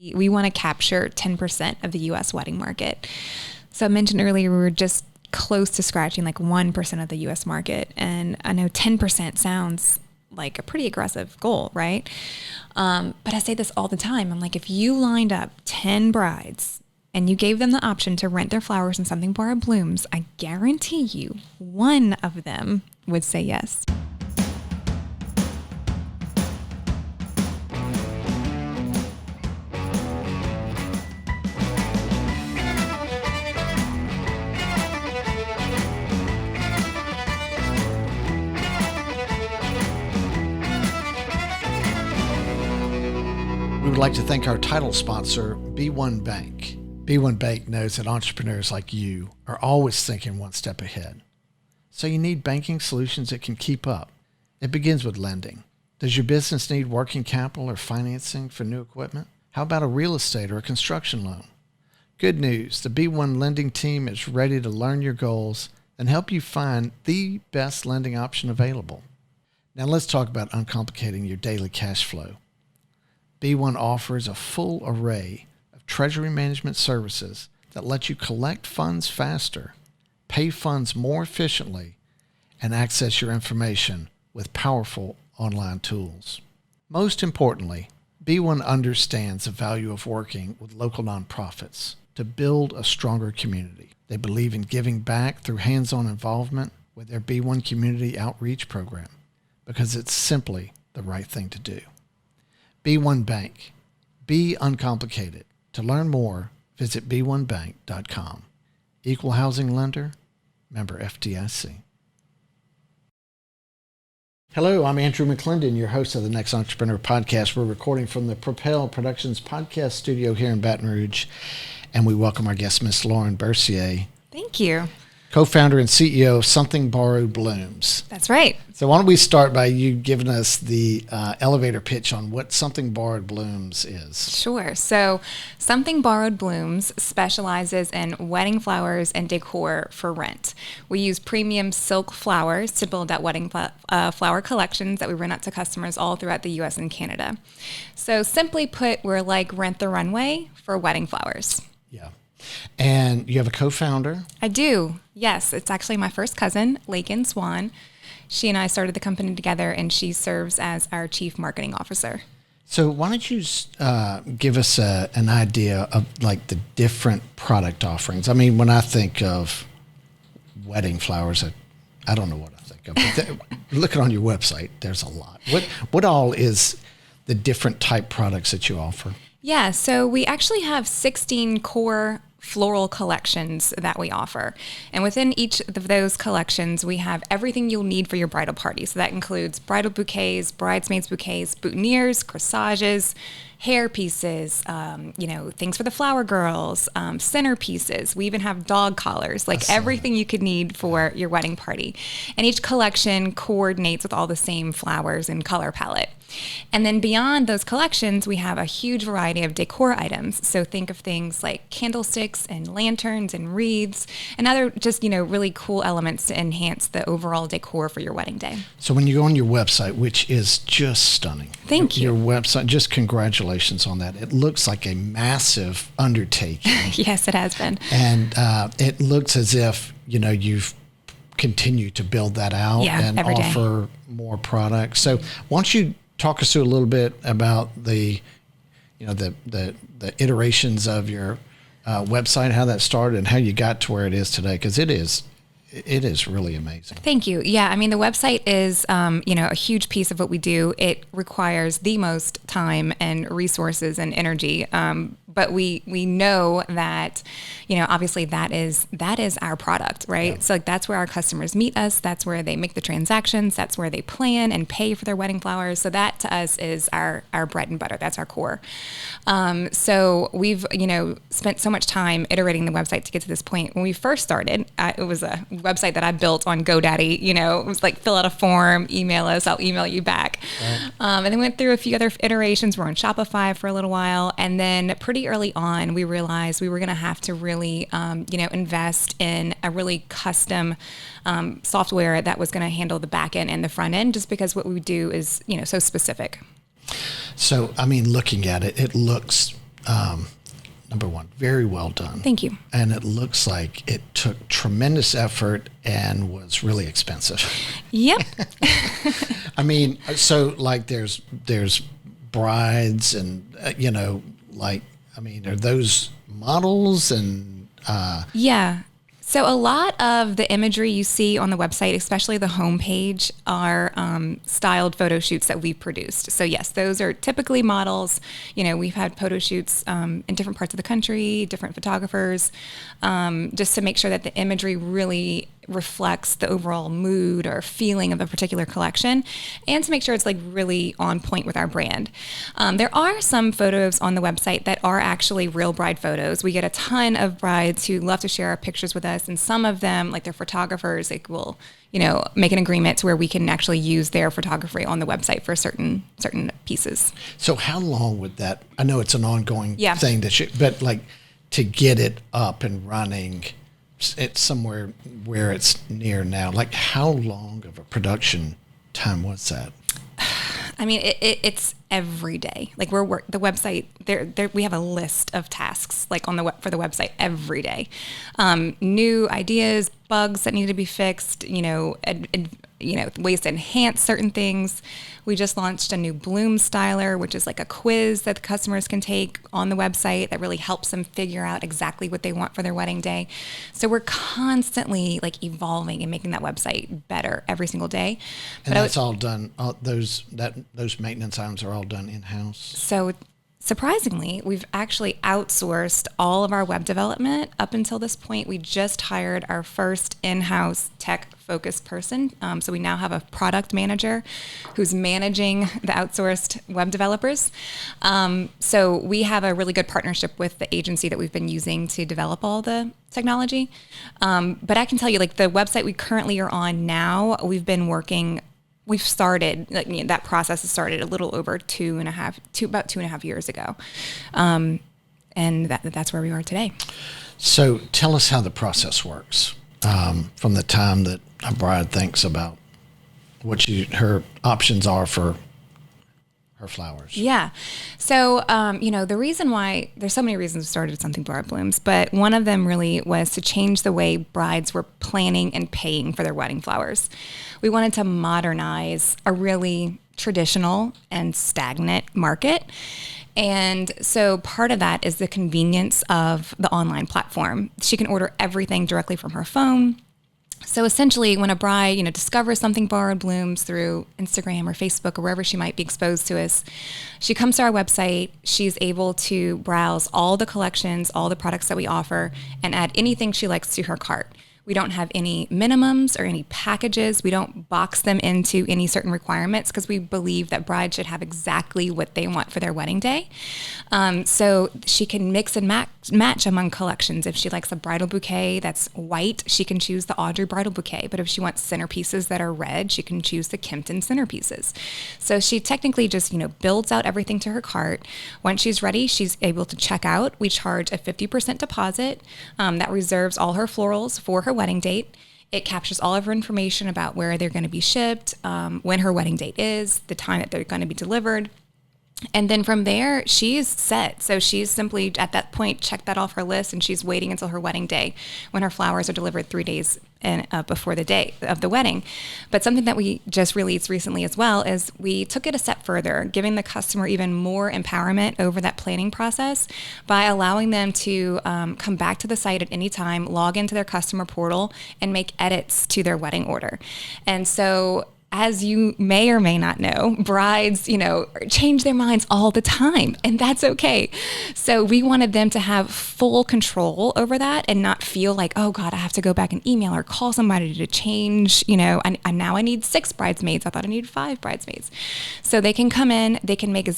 We want to capture 10% of the U.S. wedding market. So I mentioned earlier, we were just close to scratching like 1% of the U.S. market. And I know 10% sounds like a pretty aggressive goal, right? But I say this all the time. I'm like, if you lined up 10 brides and you gave them the option to rent their flowers in Something Borrowed Blooms, I guarantee you one of them would say yes. We would like to thank our title sponsor, B1 Bank. B1 Bank knows that entrepreneurs like you are always thinking one step ahead. So you need banking solutions that can keep up. It begins with lending. Does your business need working capital or financing for new equipment? How about a real estate or a construction loan? Good news, the B1 lending team is ready to learn your goals and help you find the best lending option available. Now let's talk about uncomplicating your daily cash flow. B1 offers a full array of treasury management services that let you collect funds faster, pay funds more efficiently, and access your information with powerful online tools. Most importantly, B1 understands the value of working with local nonprofits to build a stronger community. They believe in giving back through hands-on involvement with their B1 Community Outreach Program because it's simply the right thing to do. B1 Bank. Be uncomplicated. To learn more, visit b1bank.com. Equal housing lender, member FDIC. Hello, I'm Andrew McClendon, your host of the NXT Entrepreneur Podcast. We're recording from the Propel Productions podcast studio here in Baton Rouge, and we welcome our guest, Miss Lauren Bercier. Thank you. Co-founder and CEO of Something Borrowed Blooms. That's right. So why don't we start by you giving us the elevator pitch on what Something Borrowed Blooms is? Sure. So Something Borrowed Blooms specializes in wedding flowers and decor for rent. We use premium silk flowers to build out wedding flower collections that we rent out to customers all throughout the U.S. and Canada. So simply put, we're like Rent the Runway for wedding flowers. Yeah. And you have a co-founder? I do. Yes. It's actually my first cousin, Laken Swan. She and I started the company together, and she serves as our chief marketing officer. So why don't you give us an idea of like the different product offerings? I mean, when I think of wedding flowers, I don't know what I think of. But looking on your website, there's a lot. What all is the different type products that you offer? Yeah, so we actually have 16 core floral collections that we offer. And within each of those collections, we have everything you'll need for your bridal party. So that includes bridal bouquets, bridesmaids bouquets, boutonnieres, corsages, hair pieces, things for the flower girls, centerpieces. We even have dog collars, like everything you could need for your wedding party. And each collection coordinates with all the same flowers and color palette. And then beyond those collections, we have a huge variety of decor items. So think of things like candlesticks and lanterns and wreaths and other just, really cool elements to enhance the overall decor for your wedding day. So when you go on your website, which is just stunning. Thank you. Your website, just congratulations on that. It looks like a massive undertaking. Yes, it has been. And it looks as if, you've continued to build that out and offer more products. So why don't you talk us through a little bit about the iterations of your website, how that started, and how you got to where it is today, because it is really amazing. Thank you. Yeah, I mean, the website is, a huge piece of what we do. It requires the most time and resources and energy. But we know that, obviously that is our product, right? Yeah. So that's where our customers meet us. That's where they make the transactions. That's where they plan and pay for their wedding flowers. So that to us is our bread and butter. That's our core. So we've, spent so much time iterating the website to get to this point. When we first started, it was a website that I built on GoDaddy. It was like, fill out a form, email us, I'll email you back. Right. And then went through a few other iterations. We're on Shopify for a little while. And then pretty early on, we realized we were going to have to really, invest in a really custom software that was going to handle the back end and the front end, just because what we do is, so specific. So, I mean, looking at it, it looks number one, very well done. Thank you. And it looks like it took tremendous effort and was really expensive. Yep. I mean, so like there's brides and, are those models and... Yeah. So a lot of the imagery you see on the website, especially the homepage, are styled photo shoots that we've produced. So yes, those are typically models. We've had photo shoots in different parts of the country, different photographers, just to make sure that the imagery really reflects the overall mood or feeling of a particular collection, and to make sure it's like really on point with our brand. There are some photos on the website that are actually real bride photos. We get a ton of brides who love to share our pictures with us, and some of them, like their photographers, like will make an agreement to where we can actually use their photography on the website for certain pieces. So how long would that? I know it's an ongoing Yeah. thing but like to get it up and running. It's somewhere where it's near now. Like, how long of a production time was that? I mean, it's every day. Like the website, we have a list of tasks like for the website every day. New ideas, bugs that need to be fixed, ways to enhance certain things. We just launched a new Bloom styler, which is like a quiz that the customers can take on the website that really helps them figure out exactly what they want for their wedding day. So we're constantly like evolving and making that website better every single day. And that's all done. Those maintenance items are all done in-house. So surprisingly, we've actually outsourced all of our web development. Up until this point, we just hired our first in-house tech-focused person. So we now have a product manager who's managing the outsourced web developers. So we have a really good partnership with the agency that we've been using to develop all the technology. But I can tell you, like the website we currently are on now, we've started, that process has started a little over about 2.5 years ago. And that's where we are today. So tell us how the process works from the time that a bride thinks about what her options are for her flowers. Yeah. So, the reason why, there's so many reasons we started Something Bride Blooms, but one of them really was to change the way brides were planning and paying for their wedding flowers. We wanted to modernize a really traditional and stagnant market. And so part of that is the convenience of the online platform. She can order everything directly from her phone. So essentially, when a bride, discovers Something Borrowed Blooms through Instagram or Facebook or wherever she might be exposed to us, she comes to our website, she's able to browse all the collections, all the products that we offer, and add anything she likes to her cart. We don't have any minimums or any packages. We don't box them into any certain requirements because we believe that brides should have exactly what they want for their wedding day. So she can mix and match among collections. If she likes a bridal bouquet that's white, she can choose the Audrey bridal bouquet. But if she wants centerpieces that are red, she can choose the Kimpton centerpieces. So she technically just, builds out everything to her cart. Once she's ready, she's able to check out. We charge a 50% deposit that reserves all her florals for her wedding date. It captures all of her information about where they're going to be shipped, when her wedding date is, the time that they're going to be delivered. And then from there, she's set. So she's simply, at that point, checked that off her list, and she's waiting until her wedding day when her flowers are delivered 3 days before the day of the wedding. But something that we just released recently as well is we took it a step further, giving the customer even more empowerment over that planning process by allowing them to come back to the site at any time, log into their customer portal, and make edits to their wedding order. And so, as you may or may not know, brides, change their minds all the time, and that's okay. So we wanted them to have full control over that and not feel like, oh God, I have to go back and email or call somebody to change, now I need 6 bridesmaids. I thought I needed 5 bridesmaids. So they can come in, they can make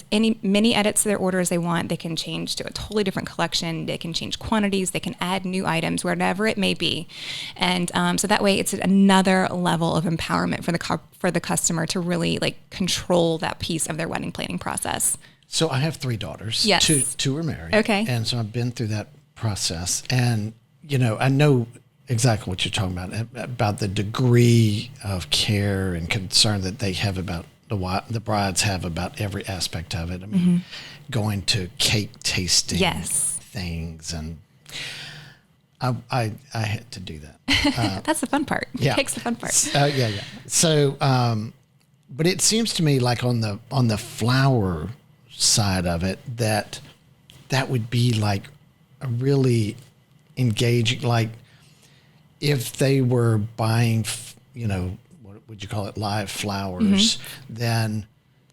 many edits to their order as they want. They can change to a totally different collection. They can change quantities. They can add new items, whatever it may be. And so that way it's another level of empowerment for the customer to really control that piece of their wedding planning process. So I have 3 daughters. Yes. Two are married. Okay. And so I've been through that process, and I know exactly what you're talking about the degree of care and concern that they have about the brides have about every aspect of it. I mean, going to cake tasting things, and I had to do that. That's the fun part. Yeah. Cake's the fun part. Yeah. So, but it seems to me like on the flower side of it, that would be like a really engaging, like if they were buying, what would you call it, live flowers, then,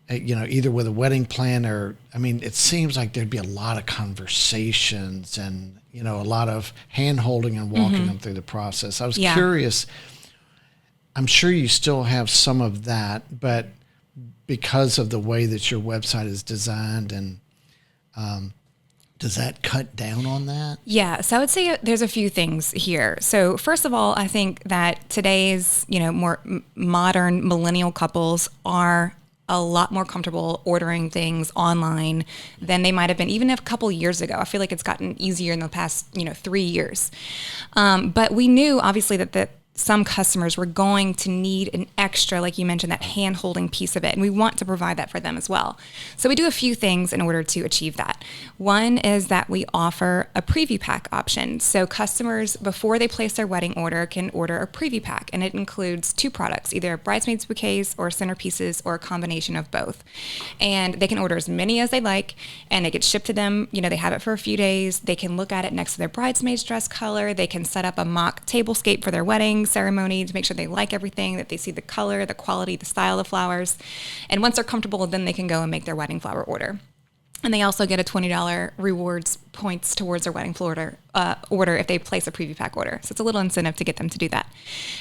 either with a wedding planner, I mean, it seems like there'd be a lot of conversations and, a lot of hand holding and walking them through the process. I was curious. I'm sure you still have some of that, but because of the way that your website is designed, and does that cut down on that? Yeah. So I would say there's a few things here. So first of all, I think that today's, more modern millennial couples are a lot more comfortable ordering things online than they might have been even a couple years ago. I feel like it's gotten easier in the past, 3 years. But we knew obviously that some customers were going to need an extra, like you mentioned, that hand-holding piece of it. And we want to provide that for them as well. So we do a few things in order to achieve that. One is that we offer a preview pack option. So customers, before they place their wedding order, can order a preview pack. And it includes 2 products, either bridesmaids bouquets or centerpieces or a combination of both. And they can order as many as they like, and it gets shipped to them. They have it for a few days. They can look at it next to their bridesmaid's dress color. They can set up a mock tablescape for their wedding ceremony to make sure they like everything, that they see the color, the quality, the style of flowers. And once they're comfortable, then they can go and make their wedding flower order. And they also get a $20 rewards points towards their wedding flower order if they place a preview pack order. So it's a little incentive to get them to do that.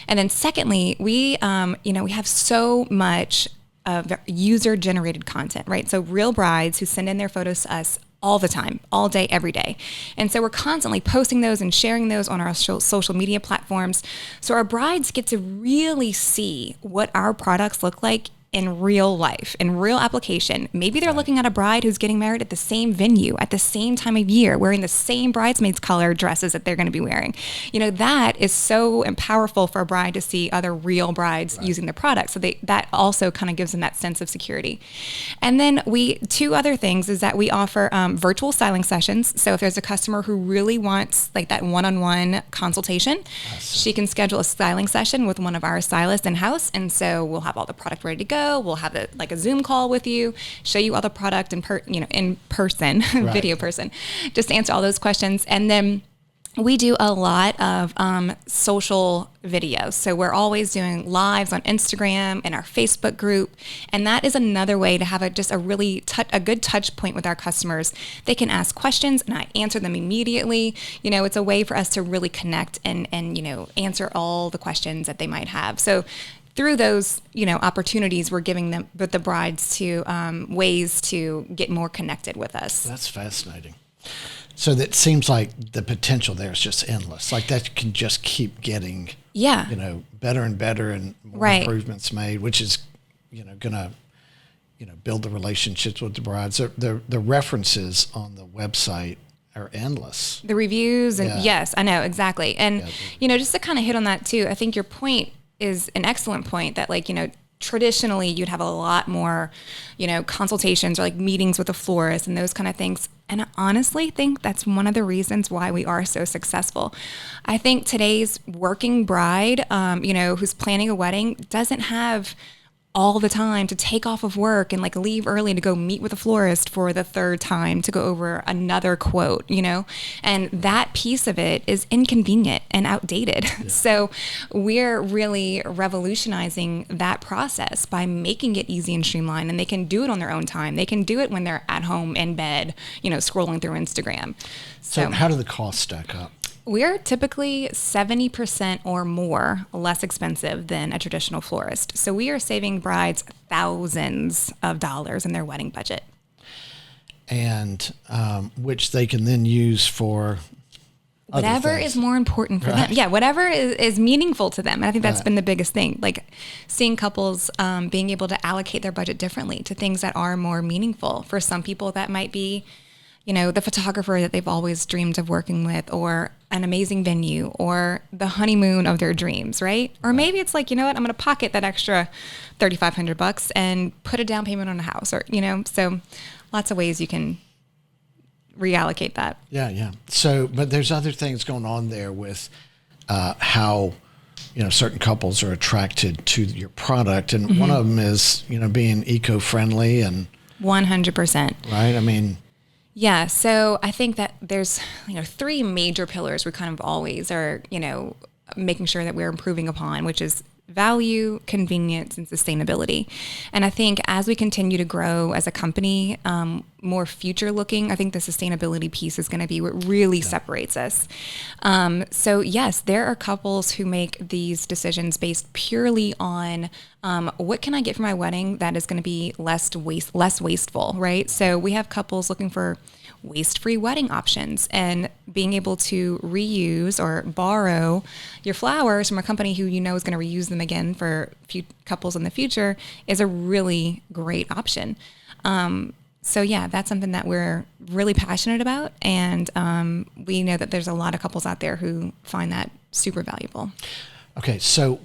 And then secondly, we have so much user-generated content, right? So real brides who send in their photos to us all the time, all day, every day. And so we're constantly posting those and sharing those on our social media platforms. So our brides get to really see what our products look like in real life, in real application. Maybe they're looking at a bride who's getting married at the same venue at the same time of year, wearing the same bridesmaids color dresses that they're going to be wearing. That is so powerful for a bride to see other real brides using the product. So that also kind of gives them that sense of security. And then 2 other things is that we offer virtual styling sessions. So if there's a customer who really wants like that one-on-one consultation, she can schedule a styling session with one of our stylists in-house. And so we'll have all the product ready to go. We'll have a Zoom call with you, show you all the product in person, video person, just answer all those questions. And then we do a lot of social videos. So we're always doing lives on Instagram and our Facebook group. And that is another way to have a good touch point with our customers. They can ask questions and I answer them immediately. It's a way for us to really connect and answer all the questions that they might have. So through those, opportunities, we're giving them, but the brides to ways to get more connected with us. That's fascinating. So that seems like the potential there is just endless. Like that can just keep getting, better and better, and more improvements made, which is, gonna, build the relationships with the brides. The references on the website are endless. The reviews and yes, I know exactly. And just to kind of hit on that too, I think your point is an excellent point that traditionally you'd have a lot more, consultations or meetings with a florist and those kind of things. And I honestly think that's one of the reasons why we are so successful. I think today's working bride, who's planning a wedding doesn't have all the time to take off of work and leave early to go meet with a florist for the 3rd time to go over another quote, and that piece of it is inconvenient and outdated. Yeah. So we're really revolutionizing that process by making it easy and streamlined, and they can do it on their own time. They can do it when they're at home in bed, scrolling through Instagram. So how do the costs stack up? We're typically 70% or more less expensive than a traditional florist. So we are saving brides thousands of dollars in their wedding budget. And which they can then use for whatever is more important for them. Yeah, whatever is meaningful to them. And I think that's been the biggest thing. Seeing couples being able to allocate their budget differently to things that are more meaningful. For some people, that might be the photographer that they've always dreamed of working with, or an amazing venue or the honeymoon of their dreams, right? Or maybe it's like, you know what, I'm going to pocket that extra $3,500 and put a down payment on a house, or, so lots of ways you can reallocate that. Yeah. So, but there's other things going on there with how, certain couples are attracted to your product. And one of them is, being eco-friendly and 100%. Right. I mean, yeah. So I think that there's, three major pillars we kind of always are, making sure that we're improving upon, which is value, convenience, and sustainability. And I think as we continue to grow as a company, more future looking, I think the sustainability piece is going to be what really separates us. So yes, there are couples who make these decisions based purely on what can I get for my wedding that is going to be less wasteful, right? So we have couples looking for waste-free wedding options, and being able to reuse or borrow your flowers from a company who is going to reuse them again for couples in the future is a really great option. So yeah, that's something that we're really passionate about, and we know that there's a lot of couples out there who find that super valuable. Okay, so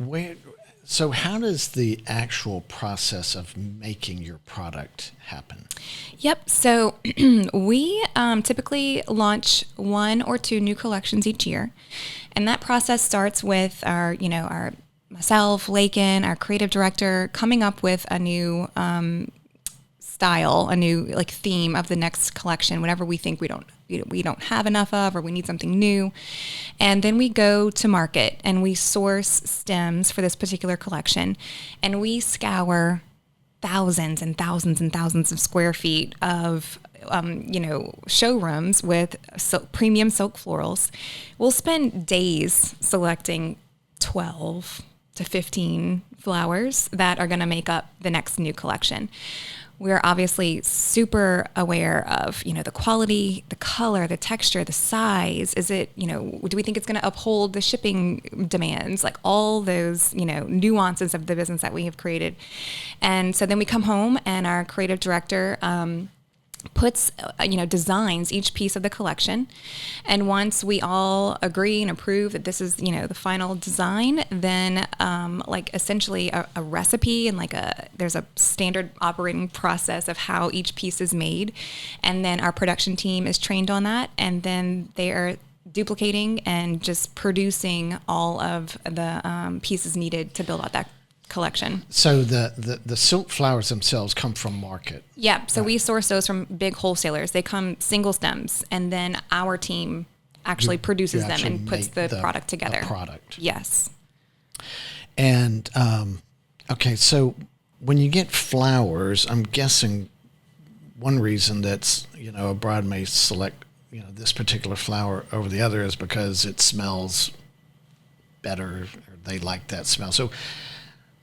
how does the actual process of making your product happen? Yep. So we typically launch 1 or 2 new collections each year. And that process starts with our myself, Laken, our creative director, coming up with a new style, a new theme of the next collection, whatever we think we don't have enough of, or we need something new. And then we go to market and we source stems for this particular collection, and we scour thousands and thousands and thousands of square feet of showrooms with premium silk florals. We'll spend days selecting 12 to 15 flowers that are going to make up the next new collection. We're obviously super aware of, the quality, the color, the texture, the size. Is it, do we think it's going to uphold the shipping demands? Like all those, nuances of the business that we have created. And so then we come home and our creative director puts, designs each piece of the collection. And once we all agree and approve that this is, the final design, then essentially a recipe and there's a standard operating process of how each piece is made. And then our production team is trained on that. And then they are duplicating and just producing all of the pieces needed to build out that collection. So the silk flowers themselves come from market. Yeah. So we source those from big wholesalers. They come single stems, and then our team actually produces them and puts the product together. Product. Yes. And okay, so when you get flowers, I'm guessing one reason that's a bride may select this particular flower over the other is because it smells better, or they like that smell. So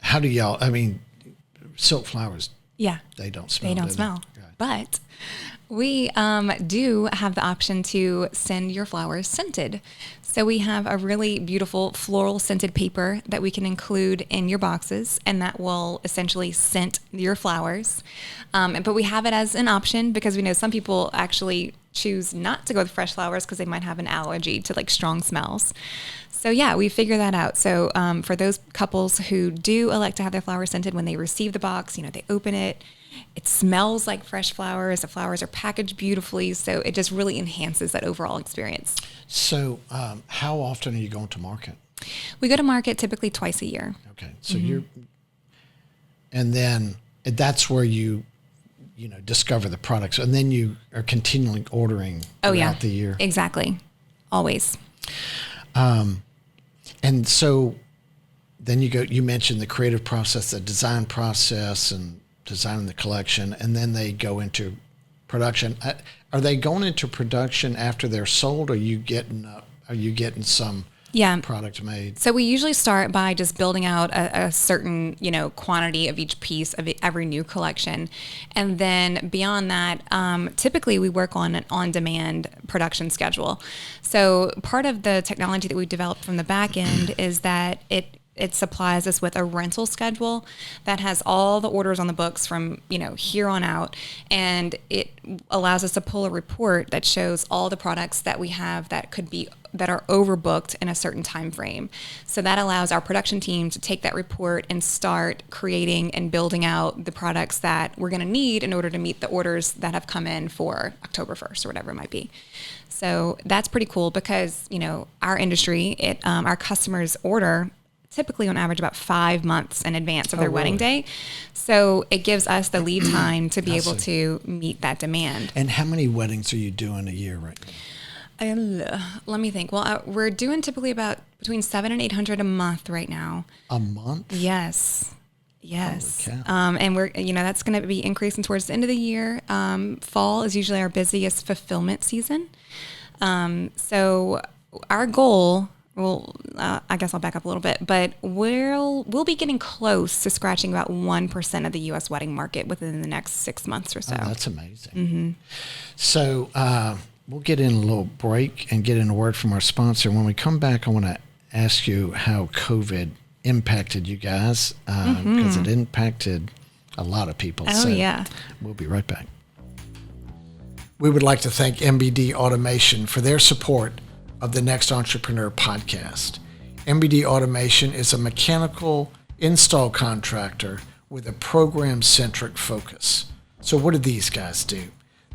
how do y'all, silk flowers, they don't smell. They don't smell. Right. But we do have the option to send your flowers scented. So we have a really beautiful floral scented paper that we can include in your boxes, and that will essentially scent your flowers. But we have it as an option because we know some people actually choose not to go with fresh flowers because they might have an allergy to strong smells. So yeah, we figure that out. So for those couples who do elect to have their flowers scented, when they receive the box, they open it, it smells like fresh flowers. The flowers are packaged beautifully. So it just really enhances that overall experience. So how often are you going to market? We go to market typically twice a year. Okay. So and then that's where you discover the products, and then you are continually ordering throughout the year. Exactly. Always. And so then you mentioned the creative process, the design process, and designing the collection, and then they go into production. Are they going into production after they're sold, or are you getting some product made? So we usually start by just building out a certain, quantity of each piece of every new collection. And then beyond that, typically we work on an on-demand production schedule. So part of the technology that we developed from the back end is that it supplies us with a rental schedule that has all the orders on the books from, here on out. And it allows us to pull a report that shows all the products that we have that could be that are overbooked in a certain time frame. So that allows our production team to take that report and start creating and building out the products that we're going to need in order to meet the orders that have come in for October 1st or whatever it might be. So that's pretty cool because, our industry, our customers order typically on average about 5 months in advance of their wedding day. So it gives us the lead time to be able to meet that demand. And how many weddings are you doing a year right now? Let me think. Well, we're doing typically about between 700 and 800 a month right now. A month? Yes. Holy cow. And we're, that's going to be increasing towards the end of the year. Fall is usually our busiest fulfillment season. So our goal, I guess I'll back up a little bit, but we'll be getting close to scratching about 1% of the U.S. wedding market within the next 6 months or so. Oh, that's amazing. Mm-hmm. So we'll get in a little break and get in a word from our sponsor. When we come back, I want to ask you how COVID impacted you guys because it impacted a lot of people. Oh, yeah. We'll be right back. We would like to thank Mbd Automation for their support of the NXT Entrepreneur Podcast. Mbd Automation is a mechanical install contractor with a program-centric focus. So what do these guys do?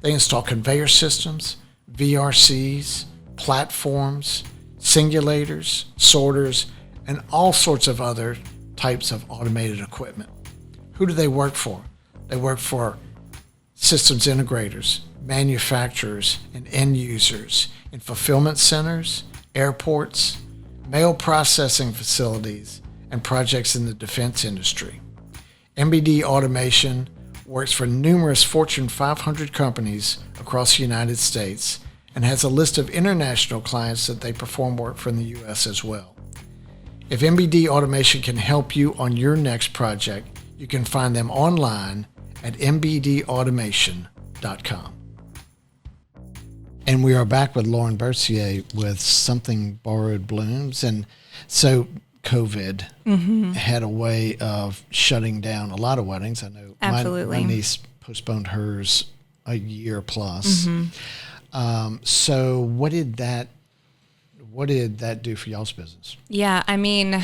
They install conveyor systems, VRCs, platforms, singulators, sorters, and all sorts of other types of automated equipment. Who do they work for? They work for systems integrators, manufacturers, and end users in fulfillment centers, airports, mail processing facilities, and projects in the defense industry. Mbd Automation works for numerous Fortune 500 companies across the United States and has a list of international clients that they perform work for in the U.S. as well. If Mbd Automation can help you on your next project, you can find them online at mbdautomation.com. And we are back with Lauren Bercier with Something Borrowed Blooms. And so COVID had a way of shutting down a lot of weddings. I know Absolutely. My niece postponed hers a year plus. So what did that do for y'all's business? Yeah, I mean,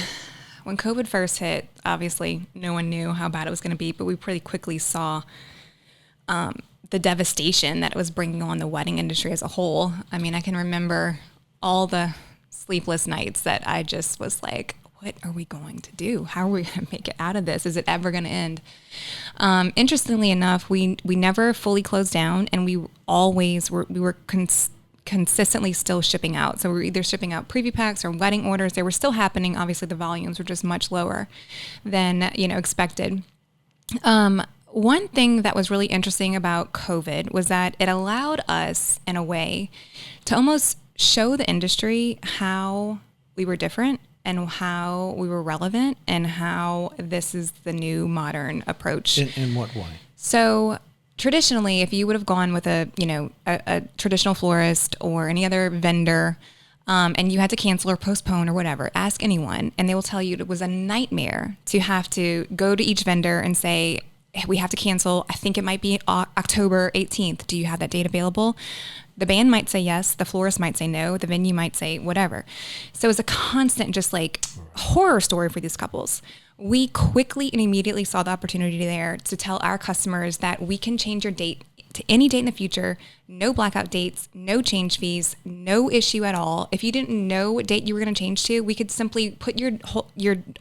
when COVID first hit, obviously no one knew how bad it was going to be, but we pretty quickly saw the devastation that it was bringing on the wedding industry as a whole. I mean, I can remember all the sleepless nights that I just was like, what are we going to do? How are we going to make it out of this? Is it ever going to end? Interestingly enough, we never fully closed down, and we were consistently still shipping out. So we were either shipping out preview packs or wedding orders. They were still happening. Obviously, the volumes were just much lower than expected. One thing that was really interesting about COVID was that it allowed us, in a way, to almost show the industry how we were different and how we were relevant and how this is the new modern approach. In what way? So traditionally, if you would have gone with a traditional florist or any other vendor, and you had to cancel or postpone or whatever, ask anyone, and they will tell you it was a nightmare to have to go to each vendor and say, we have to cancel. I think it might be October 18th. Do you have that date available? The band might say yes. The florist might say no. The venue might say whatever. So it's a constant just like horror story for these couples. We quickly and immediately saw the opportunity there to tell our customers that we can change your date to any date in the future, no blackout dates, no change fees, no issue at all. If you didn't know what date you were going to change to, we could simply put your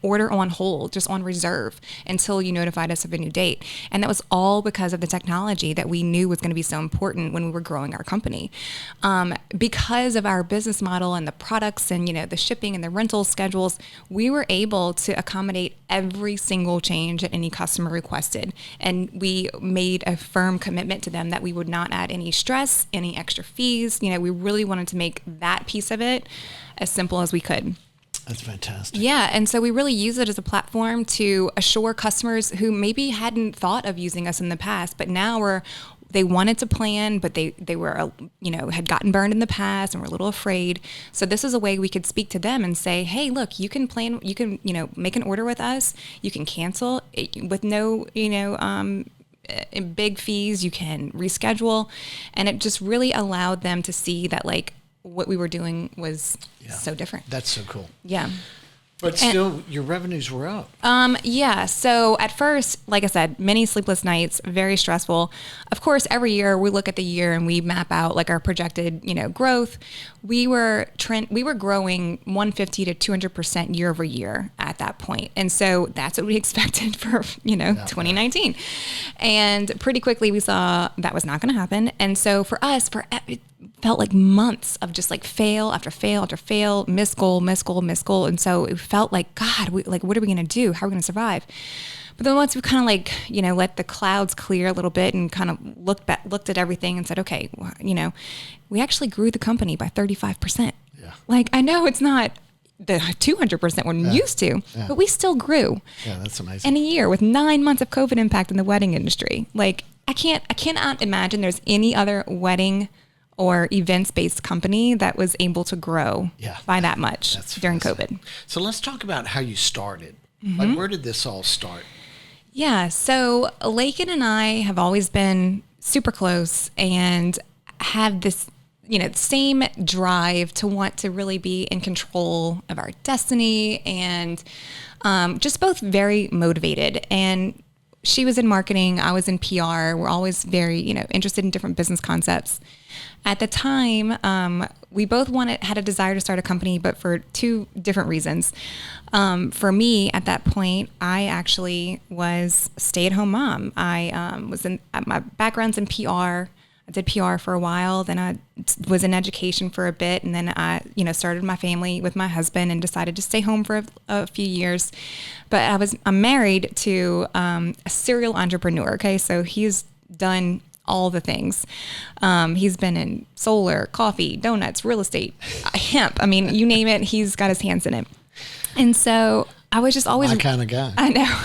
order on hold, just on reserve, until you notified us of a new date. And that was all because of the technology that we knew was going to be so important when we were growing our company. Because of our business model and the products and the shipping and the rental schedules, we were able to accommodate every single change that any customer requested. And we made a firm commitment to them that we would not add any stress, any extra fees. We really wanted to make that piece of it as simple as we could. That's fantastic. Yeah, and so we really use it as a platform to assure customers who maybe hadn't thought of using us in the past, but now they wanted to plan, but they were, had gotten burned in the past and were a little afraid. So this is a way we could speak to them and say, hey, look, you can plan, you can, make an order with us. You can cancel with no, big fees. You can reschedule. And it just really allowed them to see that, like, what we were doing was so different. That's so cool. Yeah. But still, your revenues were up. Yeah. So at first, like I said, many sleepless nights, very stressful. Of course, every year we look at the year and we map out like our projected, growth. We were growing 150 to 200% year over year at that point. And so that's what we expected for, 2019. And pretty quickly we saw that was not going to happen. And so for us, it felt like months of just like fail after fail after fail, miss goal. And so it felt like, God, what are we going to do? How are we going to survive? But then once we kind of like, let the clouds clear a little bit and kind of looked at everything and said, okay, we actually grew the company by 35%. Yeah. Like, I know it's not the 200% we're used to, but we still grew. Yeah, that's amazing. In a year with 9 months of COVID impact in the wedding industry. Like, I cannot imagine there's any other wedding or events-based company that was able to grow by that much during COVID. So let's talk about how you started. Like, where did this all start? Yeah, so Laken and I have always been super close and have this, same drive to want to really be in control of our destiny and just both very motivated. And she was in marketing, I was in PR. We're always very, interested in different business concepts. At the time, we both had a desire to start a company, but for two different reasons. For me, at that point, I actually was a stay-at-home mom. I my background's in PR. I did PR for a while. Then I was in education for a bit, and then I, started my family with my husband and decided to stay home for a few years. But I'm married to a serial entrepreneur. Okay, so he's done all the things. He's been in solar, coffee, donuts, real estate, hemp. I mean, you name it, he's got his hands in it. And so I was just always... My kind of guy. I know.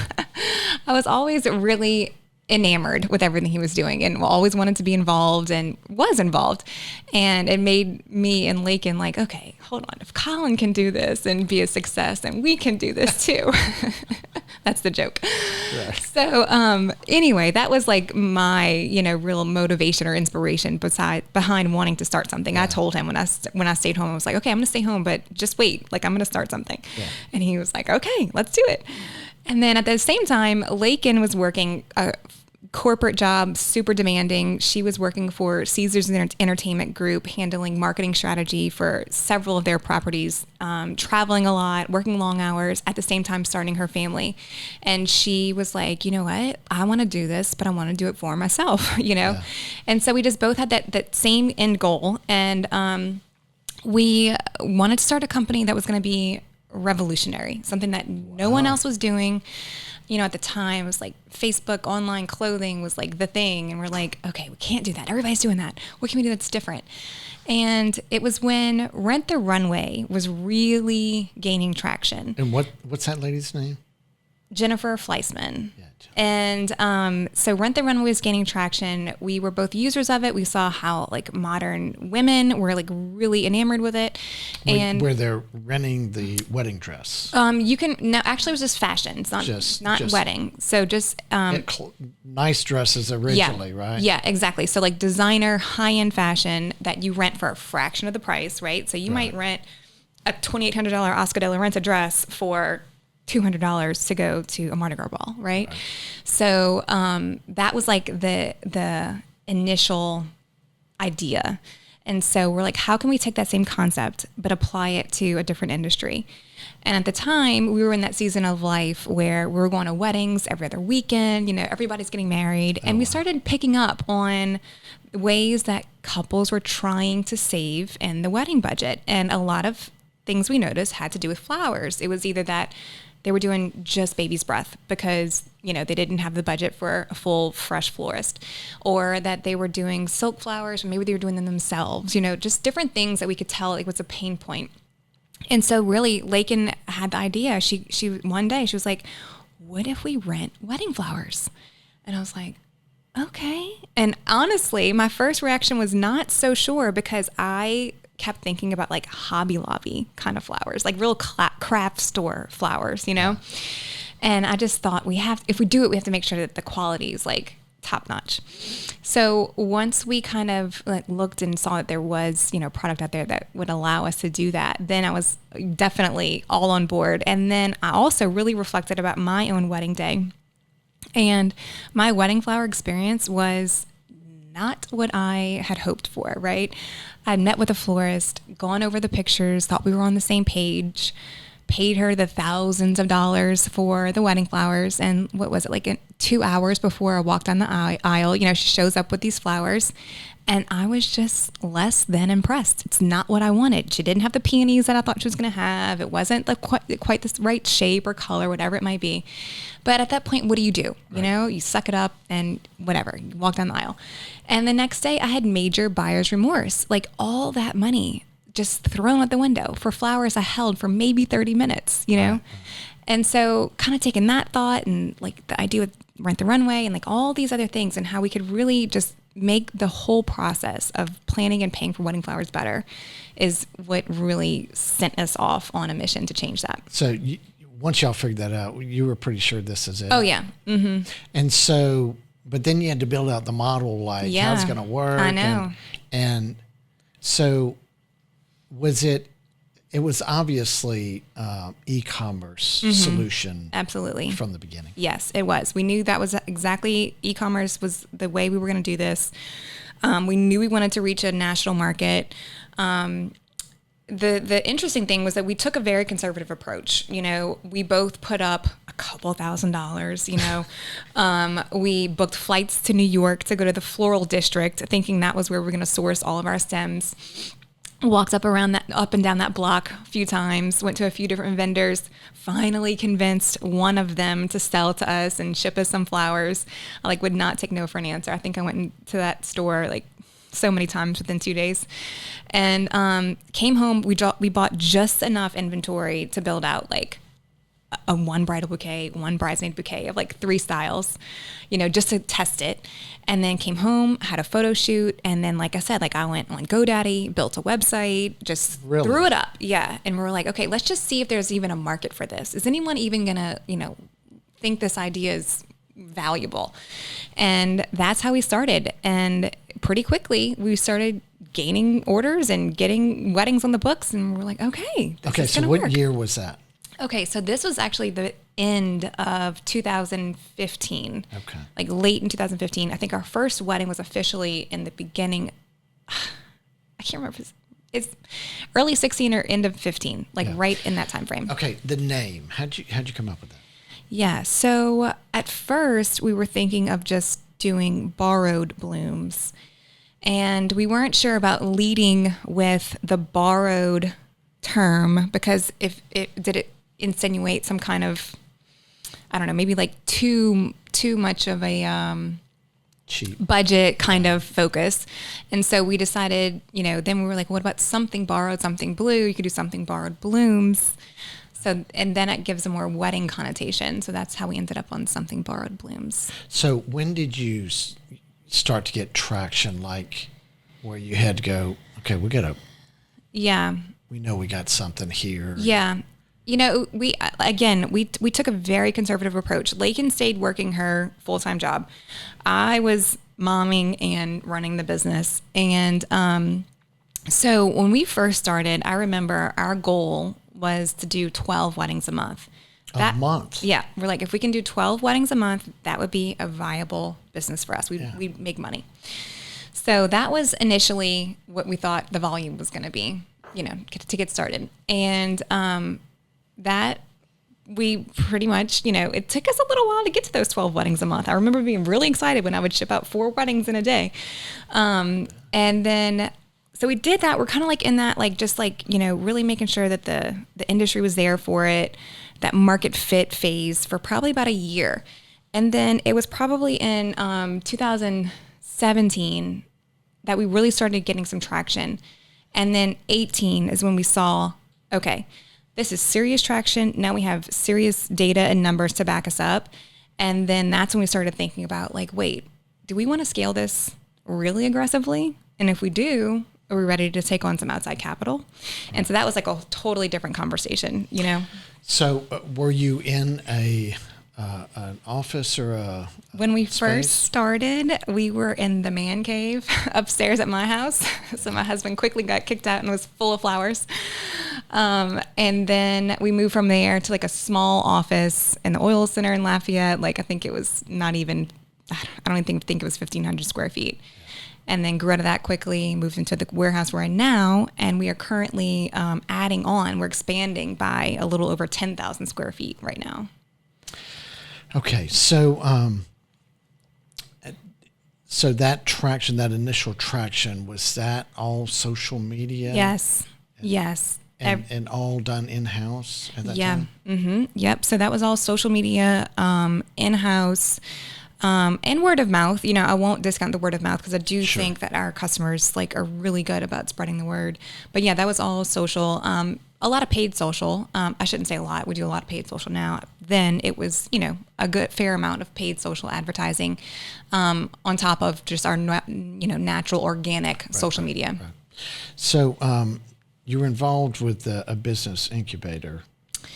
I was always really enamored with everything he was doing and always wanted to be involved and was involved. And it made me and Laken like, okay, hold on. If Colin can do this and be a success, then we can do this too. That's the joke. Right. So anyway, that was like my, real motivation or inspiration behind wanting to start something. Yeah. I told him when I stayed home, I was like, okay, I'm going to stay home, but just wait, like I'm going to start something. Yeah. And he was like, okay, let's do it. And then at the same time, Laken was working a corporate job, super demanding. She was working for Caesars Entertainment Group, handling marketing strategy for several of their properties, traveling a lot, working long hours, at the same time starting her family. And she was like, you know what? I want to do this, but I want to do it for myself, Yeah. And so we just both had that same end goal. And we wanted to start a company that was going to be revolutionary, something that no one else was doing. At the time, it was like Facebook online clothing was like the thing. And we're like, okay, we can't do that. Everybody's doing that. What can we do that's different? And it was when Rent the Runway was really gaining traction. And what's that lady's name? Jennifer Fleissman. Yeah. And so Rent the Runway was gaining traction. We were both users of it. We saw how like modern women were like really enamored with it. And where they're renting the wedding dress. You can no, actually it was just fashion. It's not wedding. So just nice dresses originally, right? Yeah, exactly. So like designer high-end fashion that you rent for a fraction of the price, right? So you might rent a $2,800 Oscar de la Renta dress for $200 to go to a Mardi Gras ball, right? So that was like the initial idea. And so we're like, how can we take that same concept but apply it to a different industry? And at the time, we were in that season of life where we were going to weddings every other weekend, everybody's getting married. And we started picking up on ways that couples were trying to save in the wedding budget. And a lot of things we noticed had to do with flowers. It was either that they were doing just baby's breath because, they didn't have the budget for a full fresh florist, or that they were doing silk flowers, or maybe they were doing them themselves, just different things that we could tell it was a pain point. And so really Laken had the idea. She one day she was like, what if we rent wedding flowers? And I was like, okay. And honestly, my first reaction was not so sure because I kept thinking about like Hobby Lobby kind of flowers, like real craft store flowers, And I just thought if we do it, we have to make sure that the quality is like top notch. So once we kind of like looked and saw that there was, product out there that would allow us to do that, then I was definitely all on board. And then I also really reflected about my own wedding day. And my wedding flower experience was not what I had hoped for, right? I met with a florist, gone over the pictures, thought we were on the same page, paid her the thousands of dollars for the wedding flowers. And what was it, like 2 hours before I walked down the aisle, she shows up with these flowers. And I was just less than impressed. It's not what I wanted. She didn't have the peonies that I thought she was going to have. It wasn't quite the right shape or color, whatever it might be. But at that point, what do? Right. You suck it up and whatever. You walk down the aisle. And the next day, I had major buyer's remorse. Like all that money just thrown out the window for flowers I held for maybe 30 minutes, Right. And so kind of taking that thought and like the idea with Rent the Runway and like all these other things and how we could really just make the whole process of planning and paying for wedding flowers better is what really sent us off on a mission to change that. So once y'all figured that out, you were pretty sure this is it. Oh, yeah. Mm-hmm. And so, but then you had to build out the model, like how's it going to work? I know. And so it was obviously e-commerce solution. Absolutely. From the beginning. Yes, it was. We knew that was exactly, e-commerce was the way we were going to do this. We knew we wanted to reach a national market. The interesting thing was that we took a very conservative approach. We both put up a couple $1,000s, we booked flights to New York to go to the floral district, thinking that was where we were going to source all of our stems. Walked up and down that block a few times, went to a few different vendors, finally convinced one of them to sell to us and ship us some flowers. I would not take no for an answer. I think I went into that store so many times within 2 days, and came home. We bought just enough inventory to build out a one bridal bouquet, one bridesmaid bouquet of 3 styles, just to test it. And then came home, had a photo shoot. And then, like I said, I went on GoDaddy, built a website, just threw it up. Yeah. And we're like, okay, let's just see if there's even a market for this. Is anyone even going to, think this idea is valuable? And that's how we started. And pretty quickly we started gaining orders and getting weddings on the books. And we're like, okay, this is gonna what work. Year was that? Okay, so this was actually the end of 2015. Okay. Late in 2015. I think our first wedding was officially in the beginning. I can't remember if it's early 16 or end of 15, right in that time frame. Okay, the name. How'd you come up with that? Yeah, so at first we were thinking of just doing borrowed blooms. And we weren't sure about leading with the borrowed term because if it insinuate some kind of, I don't know, maybe too much of a cheap budget kind of focus. And so we decided, then we were like, what about something borrowed, something blue? You could do something borrowed blooms. So, and then it gives a more wedding connotation. So that's how we ended up on something borrowed blooms. So when did you start to get traction, where you had to go, okay, we know we got something here. Yeah. We took a very conservative approach. Laken stayed working her full-time job. I was momming and running the business. And so when we first started, I remember our goal was to do 12 weddings a month. A month? Yeah. We're like, if we can do 12 weddings a month, that would be a viable business for us. We'd make money. So that was initially what we thought the volume was going to be, to get started. And that we pretty much, it took us a little while to get to those 12 weddings a month. I remember being really excited when I would ship out 4 weddings in a day. And then, so we did that. We're kind of in that, really making sure that the industry was there for it, that market fit phase for probably about a year. And then it was probably in 2017 that we really started getting some traction. And then 18 is when we saw, okay, this is serious traction. Now we have serious data and numbers to back us up. And then that's when we started thinking about wait, do we want to scale this really aggressively? And if we do, are we ready to take on some outside capital? And so that was a totally different conversation, So were you in a an office or a When we space? first started, we were in the man cave upstairs at my house. So my husband quickly got kicked out and was full of flowers. And then we moved from there to like a small office in the oil center in Lafayette. Like I think it was not even, I don't even think it was 1,500 square feet. And then grew out of that quickly, moved into the warehouse we're in now, and we are currently adding on. We're expanding by a little over 10,000 square feet right now. Okay, so that traction, that initial traction, was that all social media? Yes, yes. And all done in-house at that time? Mm-hmm. Yep. So that was all social media, in-house. And word of mouth. I won't discount the word of mouth because I do think that our customers are really good about spreading the word. But yeah, that was all social. A lot of paid social. I shouldn't say a lot. We do a lot of paid social now. Then it was, a good fair amount of paid social advertising on top of just our, natural organic social media. Right. So you were involved with a business incubator,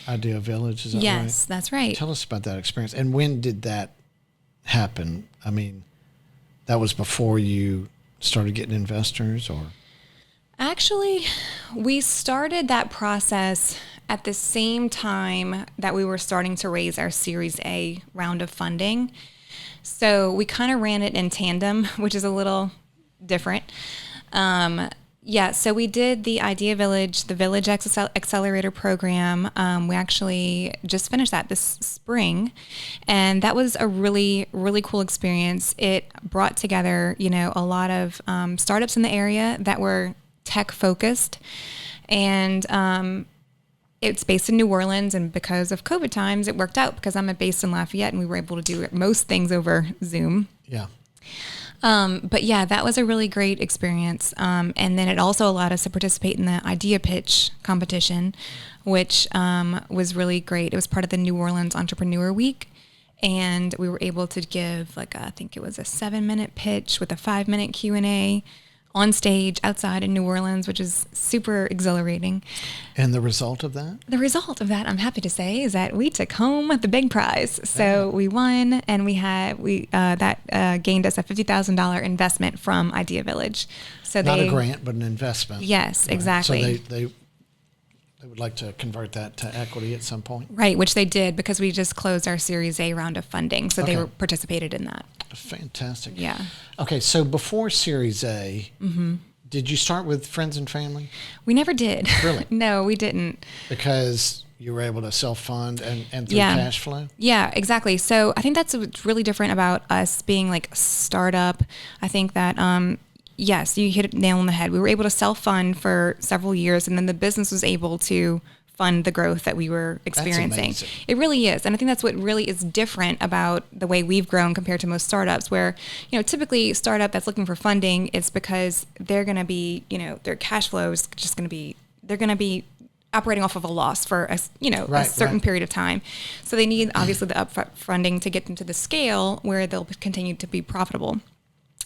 Idea Village, is that right? Yes, that's right. Tell us about that experience. And when did that happen? I mean, that was before you started getting investors, or? Actually, we started that process at the same time that we were starting to raise our Series A round of funding. So we kind of ran it in tandem, which is a little different. So we did the Idea Village, the Village Accelerator program. We actually just finished that this spring, and that was a really, really cool experience. It brought together, a lot of startups in the area that were tech focused, and it's based in New Orleans. And because of COVID times, it worked out because I'm based in Lafayette, and we were able to do most things over Zoom. Yeah. But yeah, that was a really great experience. And then it also allowed us to participate in the idea pitch competition, which was really great. It was part of the New Orleans Entrepreneur Week. And we were able to give I think it was a 7-minute pitch with a 5-minute Q&A on stage outside in New Orleans, which is super exhilarating. And the result of that? The result of that, I'm happy to say, is that we took home the big prize. So we won, and that gained us a $50,000 investment from Idea Village. So not a grant, but an investment. Yes, right. exactly. So they would like to convert that to equity at some point? Right, which they did because we just closed our Series A round of funding. So they participated in that. Fantastic. Yeah. Okay, so before Series A, did you start with friends and family? We never did. Really? No, we didn't. Because you were able to self-fund and through cash flow? Yeah, exactly. So I think that's what's really different about us being a startup. I think that, yes, you hit it nail on the head. We were able to self-fund for several years, and then the business was able to fund the growth that we were experiencing. That's amazing. It really is. And I think that's what really is different about the way we've grown compared to most startups, where, typically startup that's looking for funding is because they're going to be, their cash flow is just going to be, they're going to be operating off of a loss for a certain period of time. So they need obviously the upfront funding to get them to the scale where they'll continue to be profitable.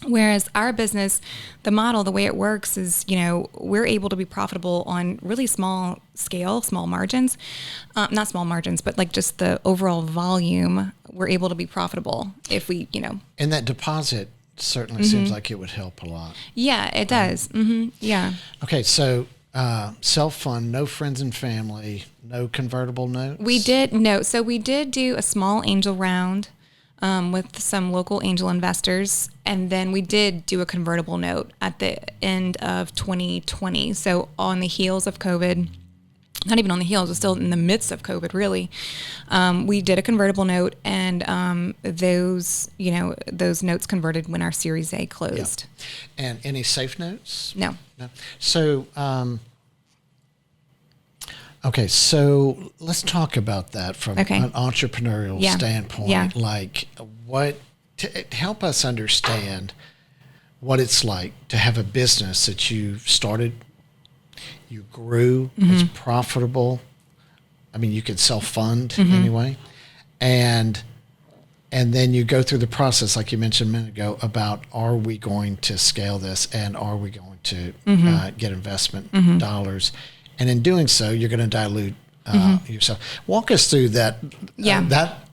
Whereas our business, the model, the way it works is, we're able to be profitable on really small scale, small margins, not small margins, but just the overall volume, we're able to be profitable if we, And that deposit certainly seems like it would help a lot. Yeah, it does. Mm-hmm. Yeah. Okay, so self-fund, no friends and family, no convertible notes? We did do a small angel round with some local angel investors. And then we did do a convertible note at the end of 2020. So on the heels of COVID, not even on the heels, it was still in the midst of COVID, really. We did a convertible note, and those notes converted when our Series A closed. Yeah. And any safe notes? No. So, okay, so let's talk about that from an entrepreneurial standpoint. Yeah. Help us understand what it's like to have a business that you started, you grew, it's profitable. I mean, you could self-fund anyway. And then you go through the process, like you mentioned a minute ago, about are we going to scale this and are we going to get investment dollars? And in doing so, you're going to dilute yourself. Walk us through that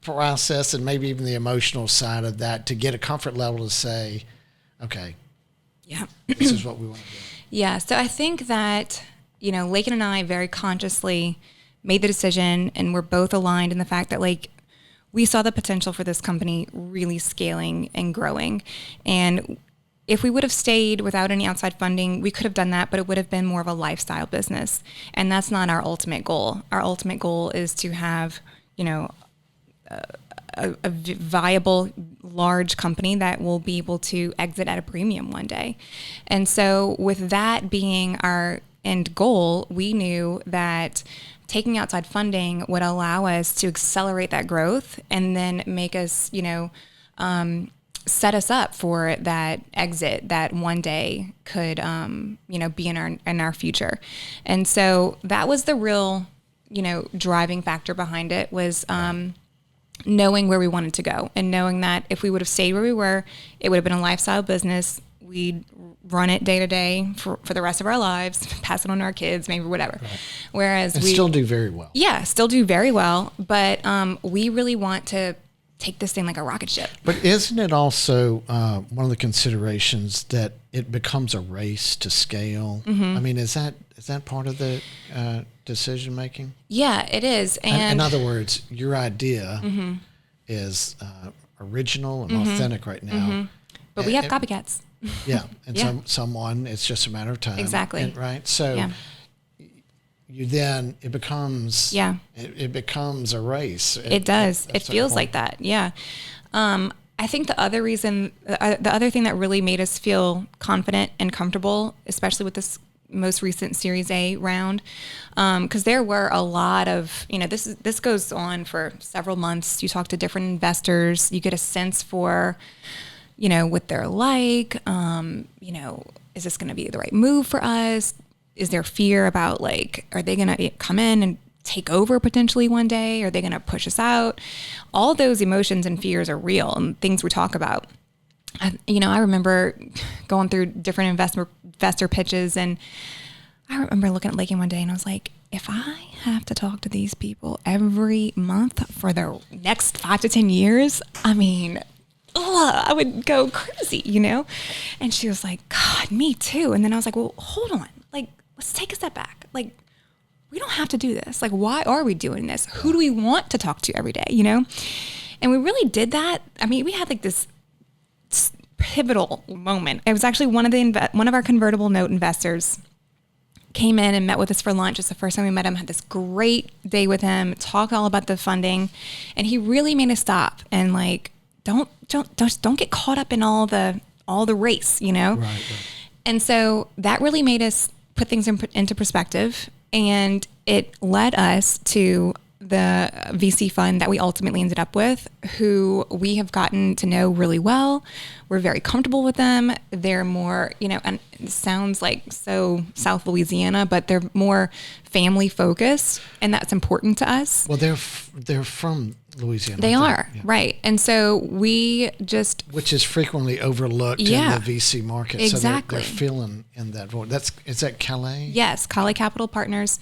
process and maybe even the emotional side of that to get a comfort level to say, okay, Yeah. this is what we want to do? Yeah. So I think that, Laken and I very consciously made the decision, and we're both aligned in the fact that we saw the potential for this company really scaling and growing. And if we would have stayed without any outside funding, we could have done that, but it would have been more of a lifestyle business. And that's not our ultimate goal. Our ultimate goal is to have, a viable, large company that will be able to exit at a premium one day. And so with that being our end goal, we knew that taking outside funding would allow us to accelerate that growth and then make us, set us up for that exit that one day could, be in our future. And so that was the real, driving factor behind it was, knowing where we wanted to go and knowing that if we would have stayed where we were, it would have been a lifestyle business. We'd run it day to day for the rest of our lives, pass it on to our kids, maybe whatever. Right. Whereas we still do very well. Yeah, still do very well. But we really want to take this thing like a rocket ship. But isn't it also one of the considerations that it becomes a race to scale? Mm-hmm. I mean, is that part of the decision making? Yeah, it is. And in other words, your idea mm-hmm. is original and mm-hmm. authentic right now. Mm-hmm. But we have copycats. Yeah, and someone, it's just a matter of time. Exactly. Right? So you then, it becomes it becomes a race. It does. It feels like that. Yeah. I think the other reason, the other thing that really made us feel confident and comfortable, especially with this most recent Series A round, because there were a lot of, this goes on for several months. You talk to different investors, you get a sense for, what they're like, is this going to be the right move for us? Is there fear about are they going to come in and take over potentially one day? Are they going to push us out? All those emotions and fears are real and things we talk about. I remember going through different investor pitches, and I remember looking at Laken one day and I was like, if I have to talk to these people every month for the next 5 to 10 years, I mean, I would go crazy, And she was like, God, me too. And then I was like, well, hold on. Let's take a step back. We don't have to do this. Why are we doing this? Who do we want to talk to every day, And we really did that. I mean, we had this pivotal moment. It was actually one of our convertible note investors came in and met with us for lunch. It's the first time we met him, had this great day with him, talked all about the funding, and he really made us stop and don't get caught up in all the race, Right. And so that really made us put things into perspective, and it led us to the VC fund that we ultimately ended up with, who we have gotten to know really well. We're very comfortable with them. They're more, and it sounds like so South Louisiana, but they're more family focused, and that's important to us. Well, they're from Louisiana. They are, right. And so we just... Which is frequently overlooked in the VC market. Exactly. So they're feeling in that void. Is that Calais? Yes, Calais Capital Partners.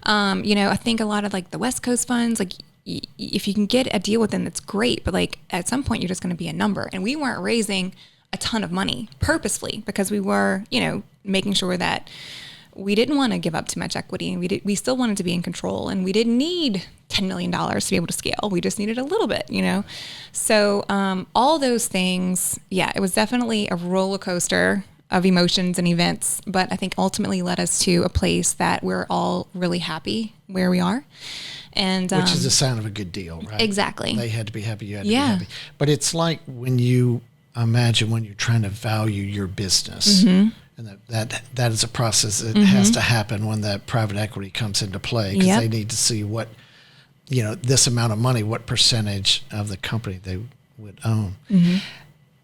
I think a lot of the West Coast funds, if you can get a deal with them, that's great. But at some point, you're just going to be a number. And we weren't raising a ton of money purposefully because we were, making sure that we didn't want to give up too much equity, and we still wanted to be in control, and we didn't need $10 million to be able to scale. We just needed a little bit, So all those things, it was definitely a roller coaster of emotions and events, but I think ultimately led us to a place that we're all really happy where we are. And which is a sign of a good deal, right? Exactly. They had to be happy, you had to be happy. But it's like when you imagine when you're trying to value your business, mm-hmm. and that is a process that mm-hmm. has to happen when that private equity comes into play, because they need to see what, this amount of money, what percentage of the company they would own. Mm-hmm.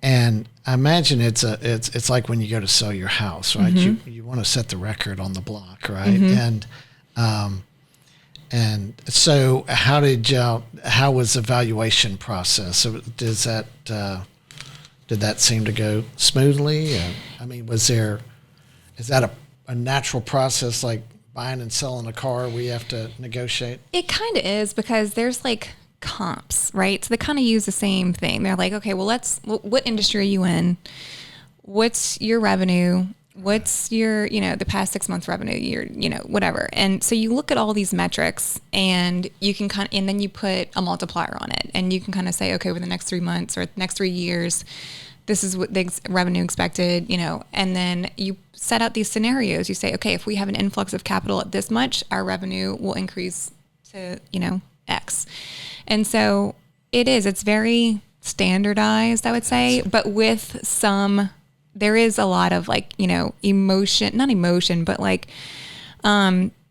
And I imagine it's like when you go to sell your house, right? Mm-hmm. You want to set the record on the block, right? Mm-hmm. And so how was the valuation process? So did that seem to go smoothly? I mean, is that a natural process like buying and selling a car? We have to negotiate? It kind of is, because there's comps, right? So they kind of use the same thing. They're like, okay, well, what industry are you in? What's your revenue? What's your, the past 6 months revenue, whatever. And so you look at all these metrics and you can and then you put a multiplier on it and you can kind of say, okay, over the next 3 months or the next 3 years, this is what the revenue expected, and then you set out these scenarios. You say, okay, if we have an influx of capital at this much, our revenue will increase to, X. And so it's very standardized, I would say, but with there is a lot of emotion, not emotion, but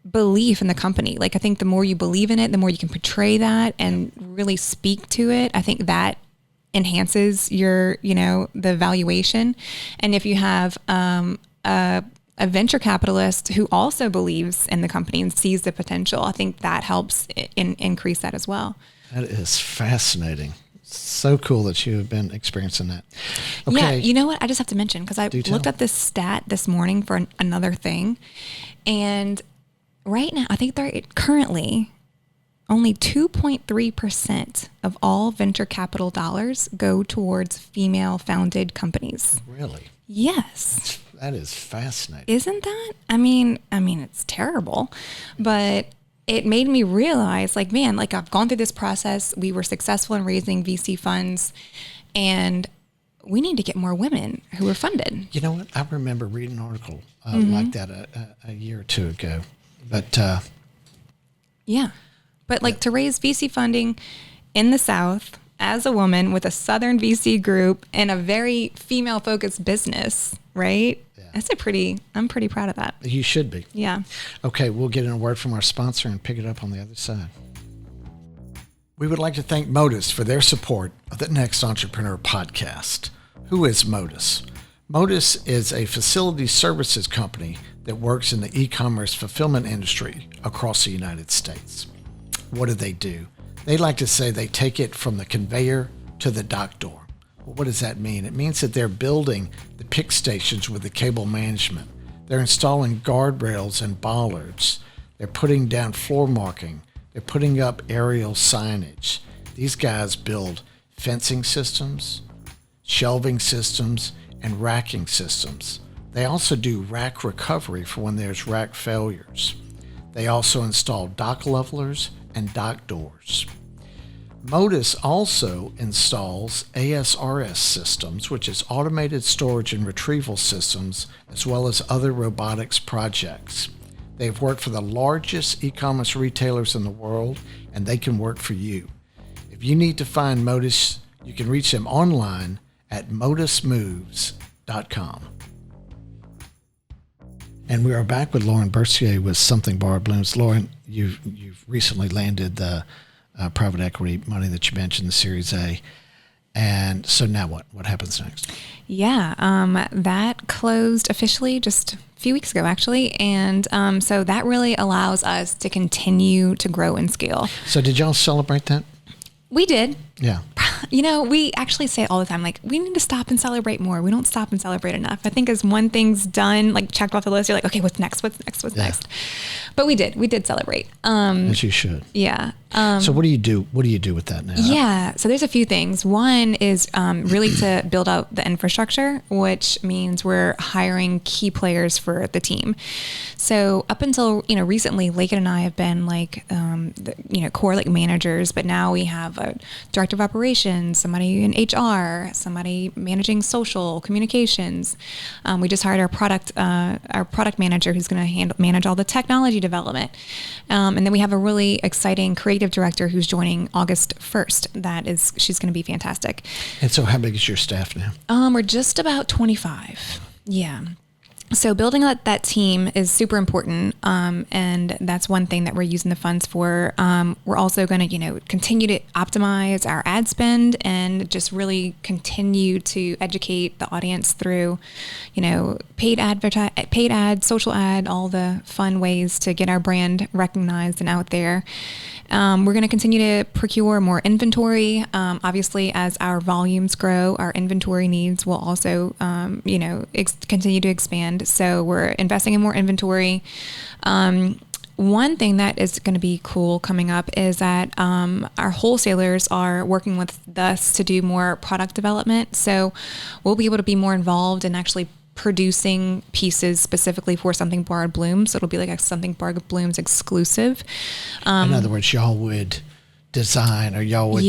belief in the company. I think the more you believe in it, the more you can portray that and really speak to it. I think that enhances your, the valuation. And if you have a venture capitalist who also believes in the company and sees the potential, I think that helps increase that as well. That is fascinating. So cool that you have been experiencing that. Okay. Yeah, you know what? I just have to mention, because I looked up this stat this morning for another thing. And right now, I think they're currently only 2.3% of all venture capital dollars go towards female-founded companies. Really? Yes. That is fascinating. Isn't that? I mean, it's terrible, but it made me realize, I've gone through this process. We were successful in raising VC funds, and we need to get more women who are funded. You know what? I remember reading an article like that a year or two ago. But yeah. But to raise VC funding in the South as a woman with a Southern VC group and a very female-focused business, right? I'm pretty proud of that. You should be. Yeah. Okay, we'll get in a word from our sponsor and pick it up on the other side. We would like to thank Modus for their support of the NXT Entrepreneur Podcast. Who is Modus? Modus is a facility services company that works in the e-commerce fulfillment industry across the United States. What do? They like to say they take it from the conveyor to the dock door. Well, what does that mean? It means that they're building the pick stations with the cable management. They're installing guardrails and bollards. They're putting down floor marking. They're putting up aerial signage. These guys build fencing systems, shelving systems, and racking systems. They also do rack recovery for when there's rack failures. They also install dock levelers and dock doors. Modus also installs ASRS systems, which is automated storage and retrieval systems, as well as other robotics projects. They've worked for the largest e-commerce retailers in the world, and they can work for you. If you need to find Modus, you can reach them online at modusmoves.com. And we are back with Lauren Bercier with Something Bar Blooms. Lauren, you've recently landed the private equity money that you mentioned, the Series A. And so now what? What happens next? Yeah, that closed officially just a few weeks ago, actually. And so that really allows us to continue to grow and scale. So did y'all celebrate that? We did. Yeah. We actually say it all the time, we need to stop and celebrate more. We don't stop and celebrate enough. I think as one thing's done, checked off the list, you're like, okay, what's next? What's next? But we did celebrate. As you should. Yeah. So what do you do? What do you do with that now? Yeah. So there's a few things. One is really to build out the infrastructure, which means we're hiring key players for the team. So up until, recently, Laken and I have been core managers, but now we have a director of operations, somebody in HR, somebody managing social communications. We just hired our product manager who's going to manage all the technology development. And then we have a really exciting creative director who's joining August 1st. She's going to be fantastic. And so how big is your staff now? We're just about 25. Yeah. So building out that team is super important, and that's one thing that we're using the funds for. We're also going to, continue to optimize our ad spend and just really continue to educate the audience through, paid ad, social ad, all the fun ways to get our brand recognized and out there. We're going to continue to procure more inventory. Obviously, as our volumes grow, our inventory needs will also, continue to expand. So we're investing in more inventory. one thing that is going to be cool coming up is that our wholesalers are working with us to do more product development. So we'll be able to be more involved in actually producing pieces specifically for Something Borrowed Blooms. So it'll be like a Something Borrowed Blooms exclusive. In other words, y'all would design, or y'all would,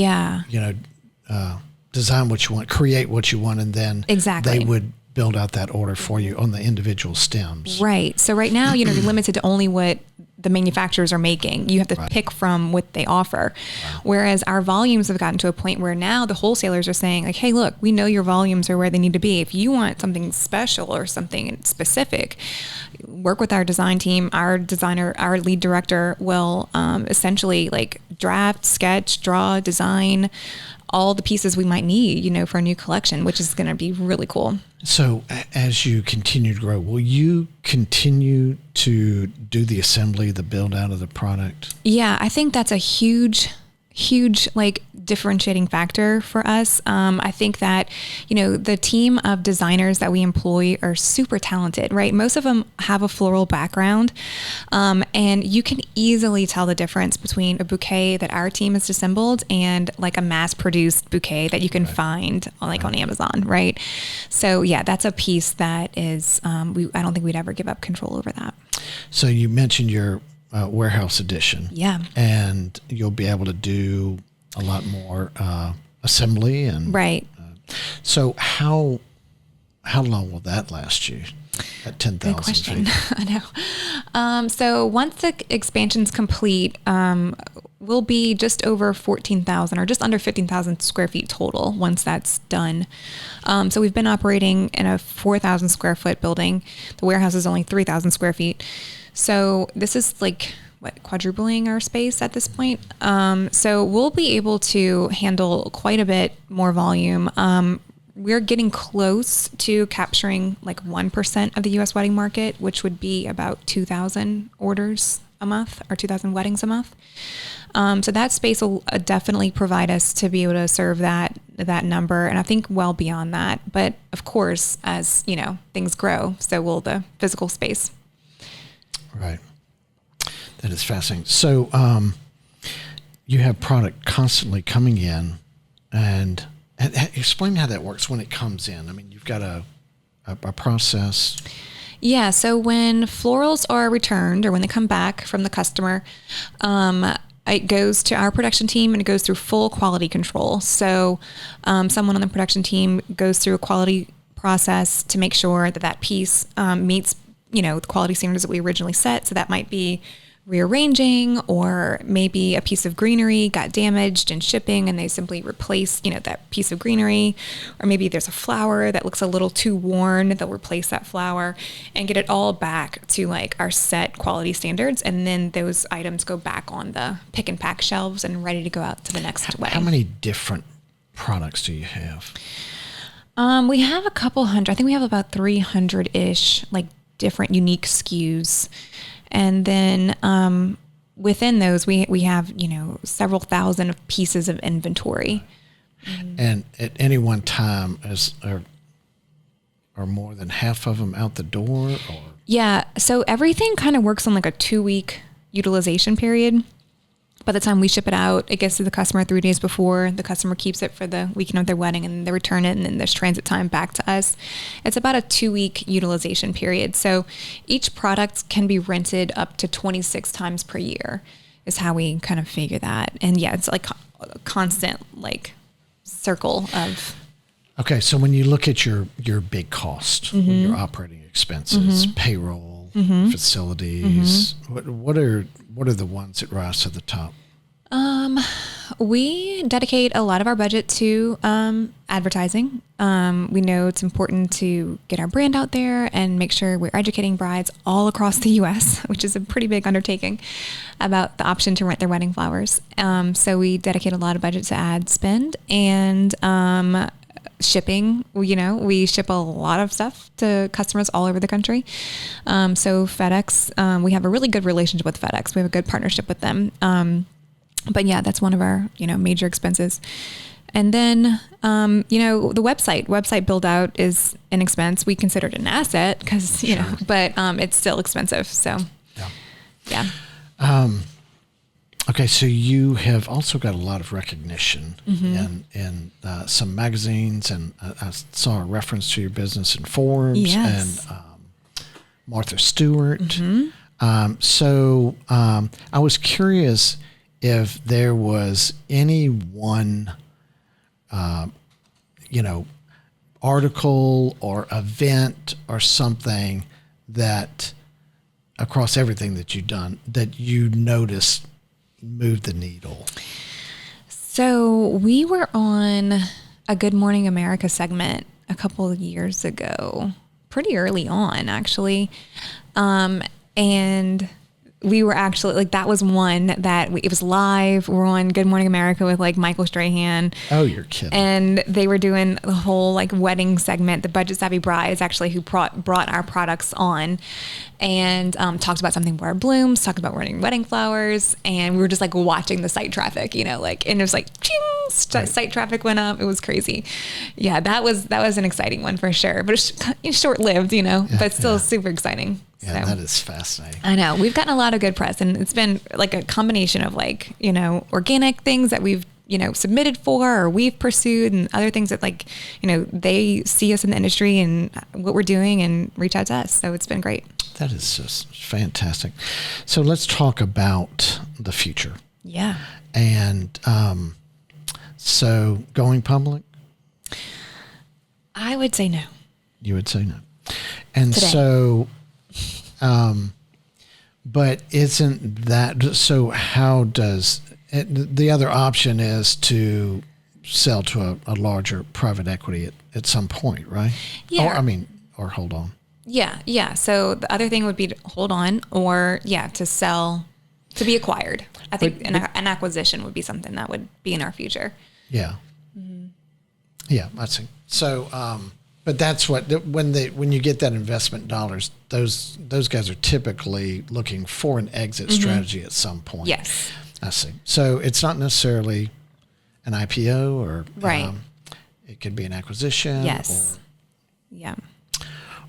design what you want, create what you want, and then exactly. they would build out that order for you on the individual stems. Right. So right now, you're limited to only what the manufacturers are making. You have to pick from what they offer. Wow. Whereas our volumes have gotten to a point where now the wholesalers are saying like, hey, look, we know your volumes are where they need to be. If you want something special or something specific, work with our design team. Our designer, our lead director will essentially like draft, sketch, draw, design all the pieces we might need, for a new collection, which is going to be really cool. So as you continue to grow, will you continue to do the assembly, the build out of the product? Yeah, I think that's a huge like differentiating factor for us. I think that, the team of designers that we employ are super talented, right? Most of them have a floral background. And you can easily tell the difference between a bouquet that our team has assembled and like a mass produced bouquet that you can find on Amazon, right? So yeah, that's a piece that is, I don't think we'd ever give up control over that. So you mentioned your warehouse edition. Yeah. And you'll be able to do a lot more assembly and right. So how long will that last you at 10,000 Good question. feet? I know. So once the expansion's complete, we'll be just over 14,000 or just under 15,000 square feet total once that's done. So we've been operating in a 4,000 square foot building. The warehouse is only 3,000 square feet. So this is like quadrupling our space at this point. So we'll be able to handle quite a bit more volume. We're getting close to capturing like 1% of the U.S. wedding market, which would be about 2,000 orders a month or 2,000 weddings a month. So that space will definitely provide us to be able to serve that number. And I think well beyond that. But of course, as things grow, so will the physical space. Right. That is fascinating. So you have product constantly coming in, and explain how that works when it comes in. I mean, you've got a process. Yeah. So when florals are returned or when they come back from the customer, it goes to our production team and it goes through full quality control. So someone on the production team goes through a quality process to make sure that piece meets the quality standards that we originally set. So that might be rearranging, or maybe a piece of greenery got damaged in shipping and they simply replace, that piece of greenery, or maybe there's a flower that looks a little too worn. They'll replace that flower and get it all back to like our set quality standards. And then those items go back on the pick and pack shelves and ready to go out to the next wedding. How many different products do you have? We have a couple hundred. I think we have about 300-ish, like different unique SKUs. And then within those, we have, several thousand of pieces of inventory. And at any one time, are more than half of them out the door? Or? Yeah. So everything kind of works on like a 2-week utilization period. By the time we ship it out, it gets to the customer 3 days before. The customer keeps it for the weekend of their wedding, and they return it, and then there's transit time back to us. It's about a 2-week utilization period. So each product can be rented up to 26 times per year is how we kind of figure that. And yeah, it's like a constant like circle of... Okay, so when you look at your big cost, your operating expenses, payroll, facilities, what are the ones that rise to the top? We dedicate a lot of our budget to advertising. We know it's important to get our brand out there and make sure we're educating brides all across the U.S., which is a pretty big undertaking, about the option to rent their wedding flowers. So we dedicate a lot of budget to ad spend and shipping. We ship a lot of stuff to customers all over the country. So FedEx, we have a really good relationship with FedEx. We have a good partnership with them. But yeah, that's one of our, major expenses. And then, the website build out is an expense. We consider it an asset because, but it's still expensive. So, yeah. Okay, so you have also got a lot of recognition in some magazines, and I saw a reference to your business in Forbes and Martha Stewart. So I was curious if there was any one, article or event or something that across everything that you've done that you noticed moved the needle. So we were on a Good Morning America segment a couple of years ago, pretty early on actually. And we were actually like, that was one that it was live. We're on Good Morning America with like Michael Strahan. Oh, you're kidding. And they were doing the whole like wedding segment. The Budget Savvy Bride is actually who brought our products on, and talked about something for our blooms, talked about running wedding flowers. And we were just like watching the site traffic, and it was like, ching, site traffic went up. It was crazy. Yeah, that was an exciting one for sure, but it's short lived, but still super exciting. Yeah, So, that is fascinating. I know. We've gotten a lot of good press, and it's been like a combination of like, organic things that we've, submitted for or we've pursued, and other things that like, they see us in the industry and what we're doing and reach out to us. So it's been great. That is just fantastic. So let's talk about the future. Yeah. And so going public? I would say no. You would say no. And Today. So... but isn't that, so how does the other option is to sell to a larger private equity at some point, right? Yeah. Or hold on. Yeah. Yeah. So the other thing would be to hold on, or to sell, to be acquired. I think an acquisition would be something that would be in our future. Yeah. Mm-hmm. Yeah, I see. So, but that's what, when you get that investment dollars, those guys are typically looking for an exit strategy at some point. Yes. I see. So it's not necessarily an IPO or right. It could be an acquisition. Yes.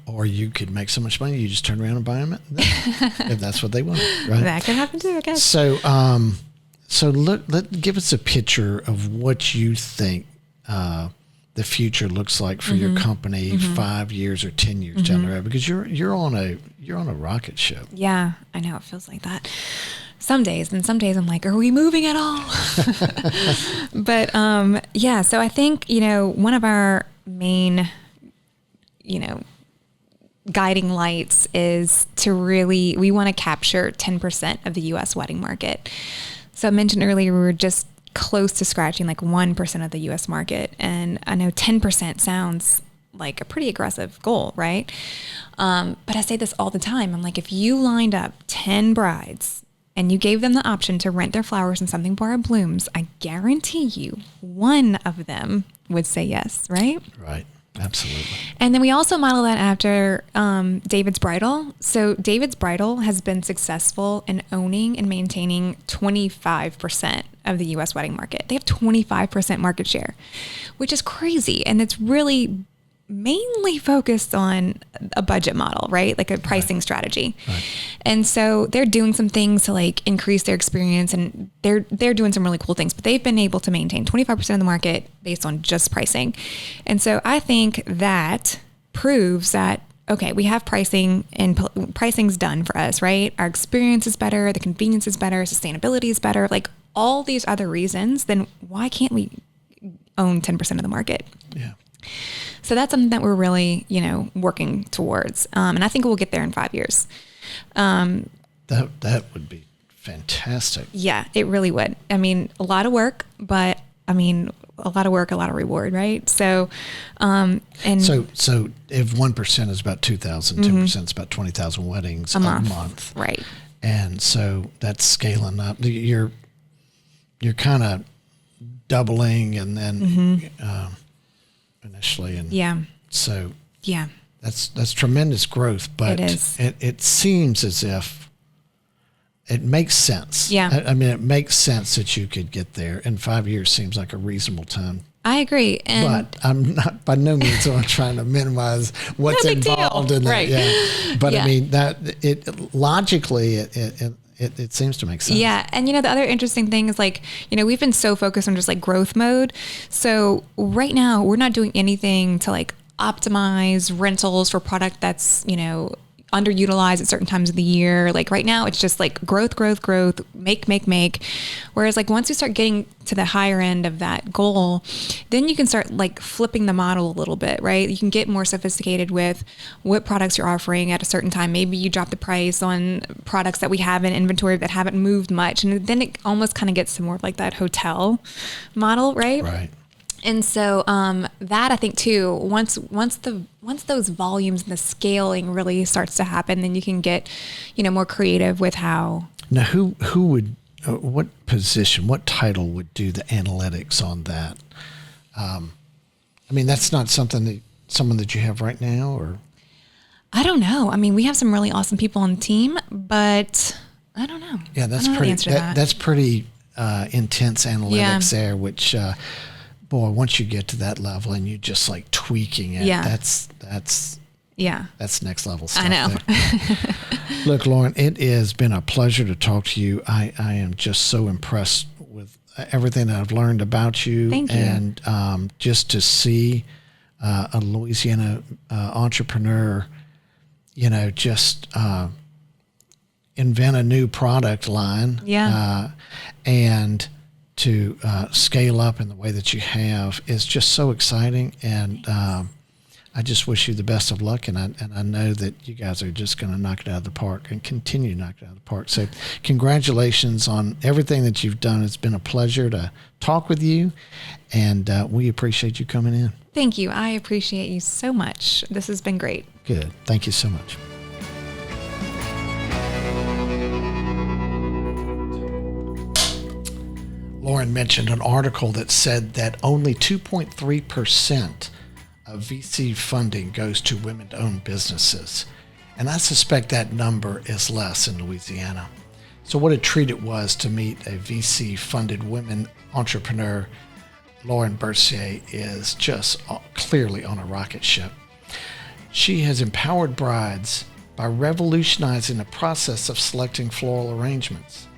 Or you could make so much money you just turn around and buy them if that's what they want. Right. That could happen too, I guess. So give us a picture of what you think the future looks like for your company 5 years or 10 years down the road, because you're on a rocket ship. Yeah, I know, it feels like that some days, and some days I'm like, are we moving at all? But so I think one of our main guiding lights is we want to capture 10% of the U.S. wedding market. So I mentioned earlier we were just close to scratching like 1% of the U.S. market. And I know 10% sounds like a pretty aggressive goal, right? But I say this all the time. I'm like, if you lined up 10 brides and you gave them the option to rent their flowers and something for our blooms, I guarantee you one of them would say yes, right? Right. Absolutely. And then we also model that after David's Bridal. So David's Bridal has been successful in owning and maintaining 25% of the U.S. wedding market. They have 25% market share, which is crazy. And it's really mainly focused on a budget model, right? Like a pricing strategy. Right. And so they're doing some things to like increase their experience, and they're doing some really cool things, but they've been able to maintain 25% of the market based on just pricing. And so I think that proves that, okay, we have pricing, and pricing's done for us, right? Our experience is better, the convenience is better, sustainability is better, like all these other reasons, then why can't we own 10% of the market? Yeah. So that's something that we're really, working towards. And I think we'll get there in 5 years. That would be fantastic. Yeah, it really would. I mean, a lot of work, but a lot of work, a lot of reward, right? So, so if 1% is about 2,000, 10% is about 20,000 weddings a month. Right. And so that's scaling up. You're kind of doubling, and then, initially, and so that's tremendous growth, but it is. It seems as if it makes sense. Yeah. I mean, it makes sense that you could get there, and 5 years seems like a reasonable time. I agree. And but I'm not, by no means am I trying to minimize what's involved in that. Right. Yeah. But I mean, that it logically, it it seems to make sense. Yeah. And, the other interesting thing is we've been so focused on just growth mode. So right now we're not doing anything to optimize rentals for product that's, underutilized at certain times of the year. Right now it's just growth, make. Whereas once you start getting to the higher end of that goal, then you can start flipping the model a little bit, right? You can get more sophisticated with what products you're offering at a certain time. Maybe you drop the price on products that we have in inventory that haven't moved much. And then it almost kind of gets to more of that hotel model, right? Right. And so that I think too, once those volumes and the scaling really starts to happen, then you can get, more creative with how. Now, who would, what position, what title would do the analytics on that? That's not someone that you have right now, or? I don't know. We have some really awesome people on the team, but I don't know. Yeah, that's pretty. That's pretty intense analytics there, which. Boy, once you get to that level and you just tweaking it, that's next level stuff. I know. Look, Lauren, it has been a pleasure to talk to you. I am just so impressed with everything that I've learned about you. Thank you. And just to see a Louisiana entrepreneur, just invent a new product line. Yeah. And to scale up in the way that you have is just so exciting, and I just wish you the best of luck, and I know that you guys are just going to knock it out of the park and continue to knock it out of the park. So congratulations on everything that you've done. It's been a pleasure to talk with you, and we appreciate you coming in. Thank you. I appreciate you so much. This has been great. Good. Thank you so much. Lauren mentioned an article that said that only 2.3% of VC funding goes to women-owned businesses. And I suspect that number is less in Louisiana. So what a treat it was to meet a VC-funded women entrepreneur. Lauren Bercier is just clearly on a rocket ship. She has empowered brides by revolutionizing the process of selecting floral arrangements.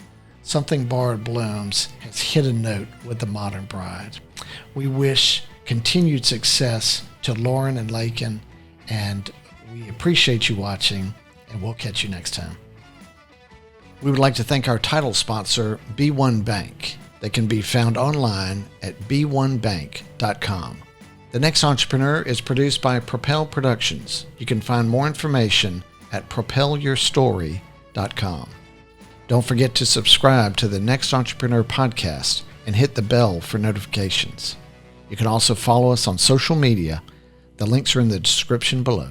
Something Borrowed Blooms has hit a note with the modern bride. We wish continued success to Lauren and Laken, and we appreciate you watching, and we'll catch you next time. We would like to thank our title sponsor, B1 Bank. They can be found online at b1bank.com. The Next Entrepreneur is produced by Propel Productions. You can find more information at propelyourstory.com. Don't forget to subscribe to the Next Entrepreneur Podcast and hit the bell for notifications. You can also follow us on social media. The links are in the description below.